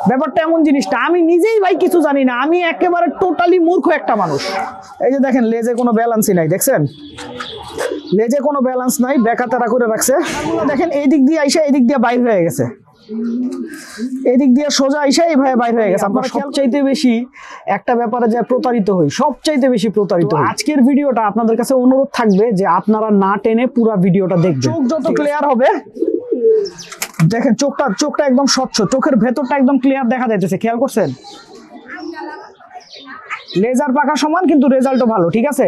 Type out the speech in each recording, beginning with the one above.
ব্যাপারটা এমন জিনিসটা আমি নিজেই ভাই কিছু জানি না, আমি একেবারে টোটালি মূর্খ একটা মানুষ। এই যে দেখেন লেজে কোনো ব্যালেন্সই নাই, দেখছেন লেজে কোনো ব্যালেন্স নাই, বেকাতারা করে রাখছে। দেখেন এই দিক দিয়ে আইসা এই দিক দিয়ে বাইর হয়ে গেছে, এদিক দিয়ে সোজা আইসা এইভাবে বাইর হয়ে গেছে। আমরা সবচাইতে বেশি একটা ব্যাপারে যে প্রতারিত হই, সবচাইতে বেশি প্রতারিত হই। আজকের ভিডিওটা আপনাদের কাছে অনুরোধ থাকবে যে আপনারা না টেনে পুরো ভিডিওটা দেখবেন। চোখ যত ক্লিয়ার হবে, দেখেন চোখটা একদম স্বচ্ছ, চোখের ভেতরটা একদম ক্লিয়ার দেখা যাইতেছে, খেয়াল করছেন? লেজার পাকা সমান কিন্তু রেজাল্টও ভালো, ঠিক আছে?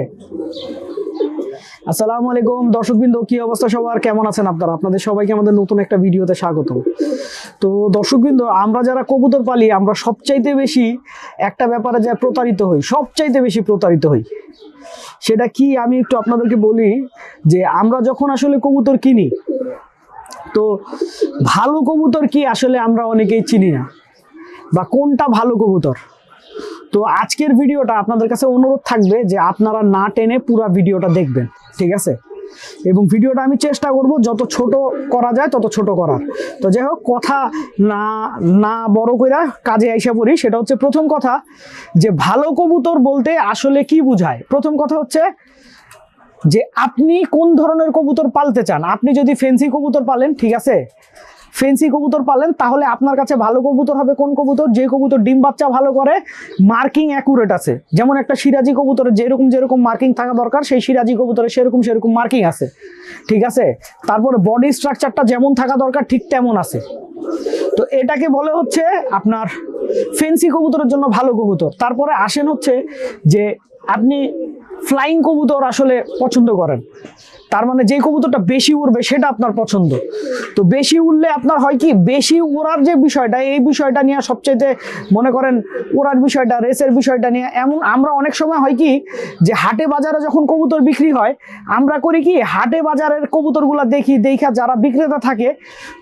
আসসালামু আলাইকুম দর্শকবৃন্দ, কি অবস্থা সবার, কেমন আছেন আপনারা? আপনাদের সবাইকে আমাদের নতুন একটা ভিডিওতে স্বাগতম। তো দর্শকবৃন্দ, আমরা যারা কবুতর পালি আমরা সবচাইতে বেশি একটা ব্যাপারে যে প্রতারিত হই, সবচাইতে বেশি প্রতারিত হই। সেটা কি আমি একটু আপনাদেরকে বলি যে আমরা যখন আসলে কবুতর কিনি, তো ভালো কবুতর কি আসলে আমরা অনেকেই চিনি না, বা কোনটা ভালো কবুতর। তো আজকের ভিডিওটা আপনাদের কাছে অনুরোধ থাকবে যে আপনারা না টেনে পুরো ভিডিওটা দেখবেন, ঠিক আছে? এবং ভিডিওটা আমি চেষ্টা করব যত ছোট করা যায় তত ছোট করার। তো যাই হোক, কথা না বড় কইরা কাজে আইসা পড়ি। সেটা হচ্ছে প্রথম কথা, যে ভালো কবুতর বলতে আসলে কি বোঝায়। প্রথম কথা হচ্ছে যে আপনি কোন ধরনের কবুতর পালতে চান। আপনি যদি ফেন্সি কবুতর পালেন, ঠিক আছে, ফেন্সি কবুতর পালেন, তাহলে আপনার কাছে ভালো কবুতর হবে কোন কবুতর? যে কবুতর ডিম বাচ্চা ভালো করে, মার্কিং অ্যাকুরেট আছে। যেমন একটা সিরাজি কবুতরের যেরকম মার্কিং থাকা দরকার, সেই সিরাজি কবুতরের সেরকম মার্কিং আছে, ঠিক আছে? তারপরে বডি স্ট্রাকচারটা যেমন থাকা দরকার ঠিক তেমন আছে। তো এটাকে বলে হচ্ছে আপনার ফেন্সি কবুতরের জন্য ভালো কবুতর। তারপরে আসেন হচ্ছে যে আপনি ফ্লাইং কবুতর আসলে পছন্দ করেন, তার মানে যে কবুতরটা বেশি উড়বে সেটা আপনার পছন্দ। তো বেশি উড়লে আপনার হয় কি, বেশি উড়ার যে বিষয়টা, এই বিষয়টা নিয়ে সবচাইতে মনে করেন উড়ার বিষয়টা, রেসের বিষয়টা নিয়ে এমন আমরা অনেক সময় হয় কি যে হাটে বাজারে যখন কবুতর বিক্রি হয়, আমরা করি কি হাটে বাজারের কবুতরগুলো দেখা যারা বিক্রেতা থাকে,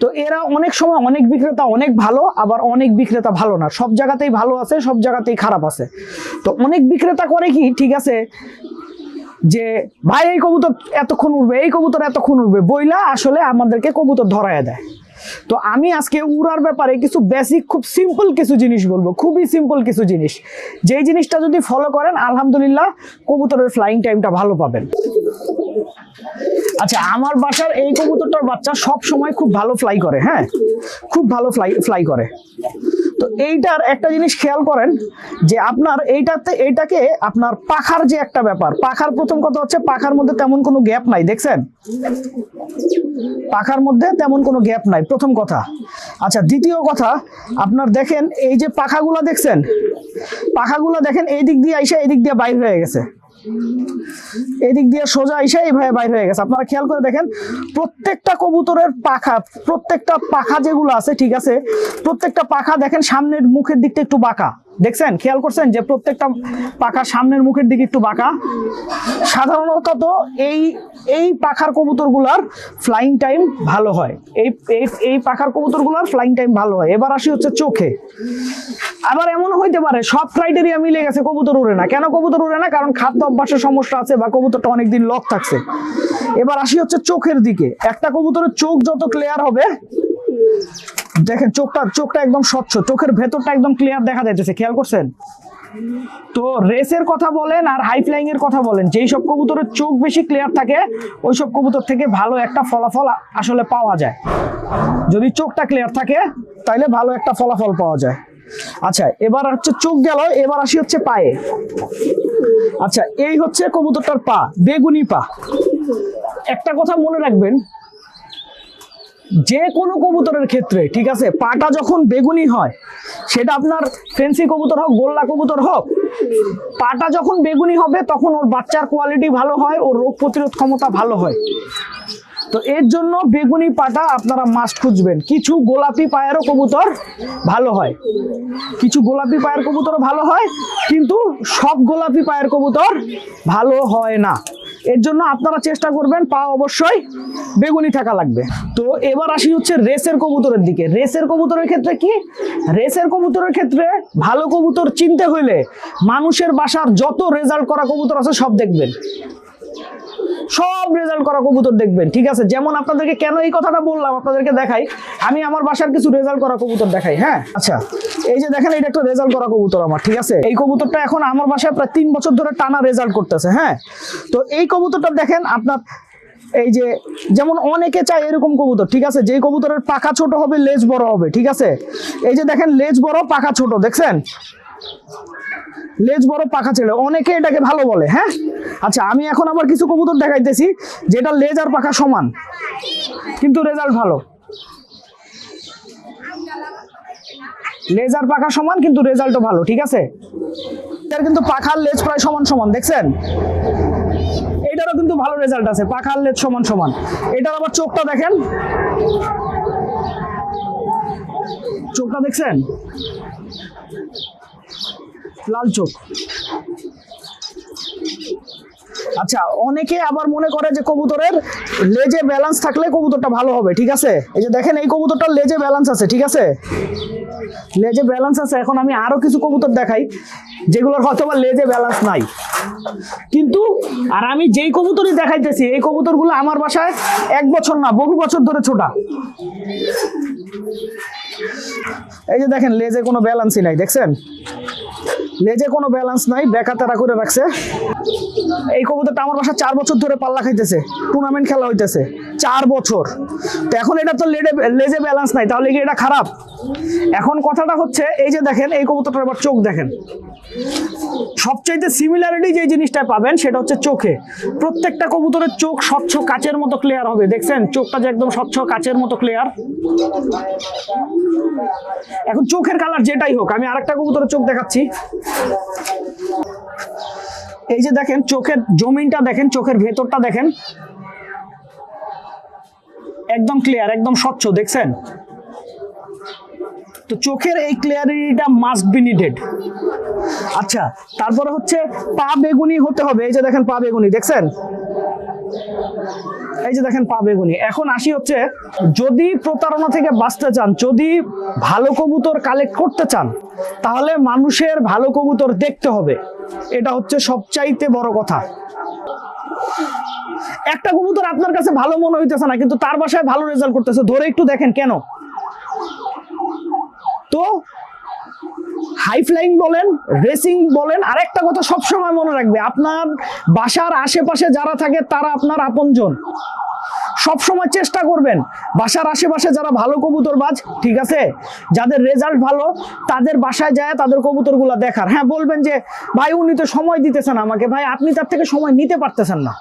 তো এরা অনেক সময় অনেক বিক্রেতা অনেক ভালো, আবার অনেক বিক্রেতা ভালো না। সব জায়গাতেই ভালো আছে, সব জায়গাতেই খারাপ আছে। তো অনেক বিক্রেতা করে কি, ঠিক আছে, যে ভাই এই কবুতর এতক্ষণ উড়বে, এই কবুতর এতক্ষণ উড়বে বইলা আসলে আমাদেরকে কবুতর ধরায় দেয়। তো আমি আজকে উড়ার ব্যাপারে কিছু বেসিক, খুব সিম্পল কিছু জিনিস বলবো, খুবই সিম্পল কিছু জিনিস, যেই জিনিসটা যদি ফলো করেন আলহামদুলিল্লাহ কবুতরের ফ্লাইং টাইমটা ভালো পাবেন। আচ্ছা, আমার বাসার এই কবুতরটার বাচ্চা সব সময় খুব ভালো ফ্লাই করে, হ্যাঁ, খুব ভালো ফ্লাই করে। তো এইটার একটা জিনিস খেয়াল করেন যে আপনার এইটাকে আপনার পাখার যে একটা ব্যাপার, পাখার প্রথম কথা হচ্ছে পাখার মধ্যে তেমন কোনো গ্যাপ নাই, দেখছেন? পাখার মধ্যে তেমন কোনো গ্যাপ নাই, প্রথম কথা। আচ্ছা, দ্বিতীয় কথা, আপনার দেখেন এই যে পাখাগুলো দেখছেন, পাখাগুলো দেখেন এই দিক দিয়ে আইসা এই দিক দিয়ে বাইর হয়ে গেছে, এদিক দিয়ে সোজা আইসা এইভাবে বাইর হয়ে গেছে। আপনারা খেয়াল করে দেখেন প্রত্যেকটা কবুতরের পাখা, প্রত্যেকটা পাখা যেগুলো আছে, ঠিক আছে, প্রত্যেকটা পাখা দেখেন সামনের মুখের দিকটা একটু বাঁকা, দেখছেন? খেয়াল করছেন যে প্রত্যেকটা পাখা সামনের মুখের দিকে একটু বাঁকা। সাধারণত তো এই পাখার কবুতরগুলার ফ্লাইং টাইম ভালো হয়, এই পাখার কবুতরগুলার ফ্লাইং টাইম ভালো হয়। এবার আসি হচ্ছে চোখে। আবার এমন হইতে পারে সব ক্রাইটেরিয়া মিলে গেছে, কবুতর উড়ে না। কেন কবুতর উড়ে না? কারণ খাদ্য অভ্যাসের সমস্যা আছে, বা কবুতরটা অনেকদিন লক থাকছে। এবার আসি হচ্ছে চোখের দিকে। একটা কবুতরের চোখ যত ক্লিয়ার হবে, দেখেন চোখটা একদম স্বচ্ছ, চোখের ভেতরটা একদম ক্লিয়ার দেখা যাইতেছে, খেয়াল করছেন? তো রেসের কথা বলেন আর হাই ফ্লাইং এর কথা বলেন, যেই সব কবুতরের চোখ বেশি ক্লিয়ার থাকে ওই সব কবুতর থেকে ভালো একটা ফলাফল আসলে পাওয়া যায়। যদি চোখটা ক্লিয়ার থাকে তাহলে ভালো একটা ফলাফল পাওয়া যায়। আচ্ছা, এবার হচ্ছে চোখ গেল, এবার আসি হচ্ছে পায়ে। আচ্ছা, এই হচ্ছে কবুতরটার পা, বেগুনি পা। একটা কথা মনে রাখবেন, যে কোনো কবুতরের ক্ষেত্রে, ঠিক আছে, পাটা যখন বেগুনি হয়, সেটা আপনার ফেন্সি কবুতর হোক, গোল্লা কবুতর হোক, পাটা যখন বেগুনি হবে তখন ওর বাচ্চার কোয়ালিটি ভালো হয়, ওর রোগ প্রতিরোধ ক্ষমতা ভালো হয়। তো এর জন্য বেগুনি পাটা আপনারা মাস্ট খুঁজবেন। কিছু গোলাপি পায়েরও কবুতর ভালো হয়, কিছু গোলাপি পায়ের কবুতরও ভালো হয়, কিন্তু সব গোলাপি পায়ের কবুতর ভালো হয় না। এর জন্য আপনারা চেষ্টা করবেন পা অবশ্যই বেগুনি থাকা লাগবে। তো এবার আসি হচ্ছে রেসের কবুতরের দিকে। রেসের কবুতরের ক্ষেত্রে কি, রেসের কবুতরের ক্ষেত্রে ভালো কবুতর চিনতে হইলে মানুষের বাসার যত রেজাল্ট করা কবুতর আছে সব দেখবেন, সব রেজাল্ট করা কবুতর দেখবেন, ঠিক আছে? যেমন আপনাদেরকে কেন এই কথাটা বললাম, আপনাদেরকে দেখাই। আমি আমার বাসার কিছু রেজাল্ট করা কবুতর দেখাই, হ্যাঁ? আচ্ছা, এই যে দেখেন, এটা একটা রেজাল্ট করা কবুতর আমার, ঠিক আছে। এই কবুতরটা এখন আমার বাসায় প্রায় 3 বছর ধরে টানা রেজাল্ট করতেছে। হ্যাঁ, তো এই কবুতরটা দেখেন আপনার, এই যে যেমন অনেকে চায় এরকম কবুতর, ঠিক আছে, যে কবুতরের পাখা ছোট হবে, লেজ বড় হবে, ঠিক আছে। এই যে দেখেন, লেজ বড় পাখা ছোট, দেখছেন, লেজ বড় পাখা ছেড়ে অনেকে এটাকে ভালো বলে। হ্যাঁ, আচ্ছা, আমি এখন আবার কিছু কবুতর দেখাইতেছি যেটা লেজ আর পাখা সমান কিন্তু রেজাল্ট ভালো। লেজ আর পাখা সমান কিন্তু রেজাল্টও ভালো, ঠিক আছে। এটার কিন্তু পাখার লেজ প্রায় সমান সমান, দেখছেন, এটারও কিন্তু ভালো রেজাল্ট আছে, পাখার লেজ সমান সমান। এটার আবার চোখটা দেখেন, চোখটা দেখছেন, লাল চোখ। আচ্ছা, অনেকে আবার মনে করে যে কবুতরের লেজে ব্যালেন্স থাকলে কবুতরটা ভালো হবে, ঠিক আছে। এই যে দেখেন, এই কবুতরটার লেজে ব্যালেন্স আছে, ঠিক আছে, লেজে ব্যালেন্স আছে। এখন আমি আরো কিছু কবুতর দেখাই যেগুলোর হয়তো বা লেজে ব্যালেন্স নাই, কিন্তু আর আমি যেই কবুতরই দেখাইতেছি এই কবুতরগুলো আমার বাসায় 1 বছর না, বহু বছর ধরে ছোটা। এই যে দেখেন, লেজে কোনো ব্যালেন্সই নাই, দেখছেন, লেজে কোনো ব্যালেন্স নাই, বেকাতারা করে রাখছে। এই কবুতরটা আমার বাসা 4 বছর ধরে পাল্লা খাইতেছে, টুর্নামেন্ট খেলা হইতেছে 4 বছর। তো এখন এটা তো লেজে ব্যালেন্স নাই, তাহলে কি এটা খারাপ? এখন কথাটা হচ্ছে, এই যে দেখেন, এই কবুতরটার আবার চোখ দেখেন। সবচাইতে সিমিলারিটি যে জিনিসটা পাবেন সেটা হচ্ছে চোখে। প্রত্যেকটা কবুতরের চোখ স্বচ্ছ কাচের মতো ক্লিয়ার হবে, দেখছেন চোখটা যে একদম স্বচ্ছ কাচের মতো ক্লিয়ার। এখন চোখের কালার যেটাই হোক, আমি আরেকটা কবুতরের চোখ দেখাচ্ছি। এই যে দেখেন, চোখের জমিনটা দেখেন, চোখের ভেতরটা দেখেন, একদম ক্লিয়ার, একদম স্বচ্ছ, দেখছেন। তো চোখের এই ক্লিয়ারিটিটা মাস্ট বি নিডেড। আচ্ছা, তারপরে হচ্ছে পা বেগুনি হতে হবে। এই যে দেখেন, পা বেগুনি, দেখছেন, এই যে দেখেন, পা বেগুনি। এখন আসি হচ্ছে, যদি প্রতারণা থেকে বাঁচতে চান, যদি ভালো কবুতর কালেক্ট করতে চান, তাহলে মানুষের ভালো কবুতর দেখতে হবে। এটা হচ্ছে সবচাইতে বড় কথা। একটা কবুতর আপনার কাছে ভালো মনে হইতেছে না, কিন্তু তার বাসায় ভালো রেজাল্ট করতেছে, ধরে একটু দেখেন কেন। তো হাই ফ্লাইং বলেন, রেসিং বলেন, আরেকটা কথা সবসময় মনে রাখবে, আপনার বাসার আশেপাশে যারা থাকে তারা আপনার আপনজন। সবসময় চেষ্টা করবেন বাসার আশেপাশে যারা ভালো কবুতরবাজ, ঠিক আছে, যাদের রেজাল্ট ভালো, তাদের বাসায় যায় তাদের কবুতরগুলো দেখার। হ্যাঁ, বলবেন যে ভাই উনি তো সময় দিতেছেন আমাকে। ভাই, আপনি তার থেকে সময় নিতে পারতেছেন না।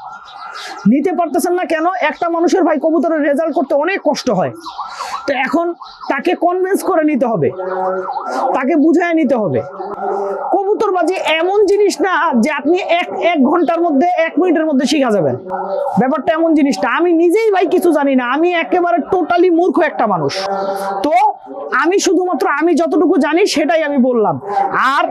কেন? একটা মানুষের ভাই কবুতরের রেজাল্ট করতে অনেক কষ্ট হয়। তো এখন তাকে কনভিন্স করে নিতে হবে, তাকে বুঝায় নিতে হবে। কবুতরবাজি এমন জিনিস না যে আপনি এক ঘন্টার মধ্যে, 1 মিনিটের মধ্যে শিখা যাবেন। ব্যাপারটা এমন জিনিসটা, আমি নিজেই ভাই কিছু জানি না, আমি একেবারে টোটালি মূর্খ একটা মানুষ। তো আমি শুধুমাত্র আমি যতটুকু জানি সেটাই আমি বললাম। আর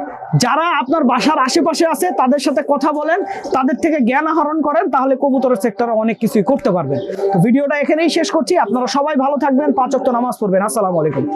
যারা আপনার বাসার আশেপাশে আছে তাদের সাথে কথা বলেন, তাদের থেকে জ্ঞান আহরণ করেন, তাহলে কবুতরের সেক্টরে অনেক কিছুই করতে পারবেন। তো ভিডিওটা এখানেই শেষ করছি। আপনারা সবাই ভালো থাকবেন, 5 ওয়াক্ত নামাজ পড়বেন। আসসালামু আলাইকুম।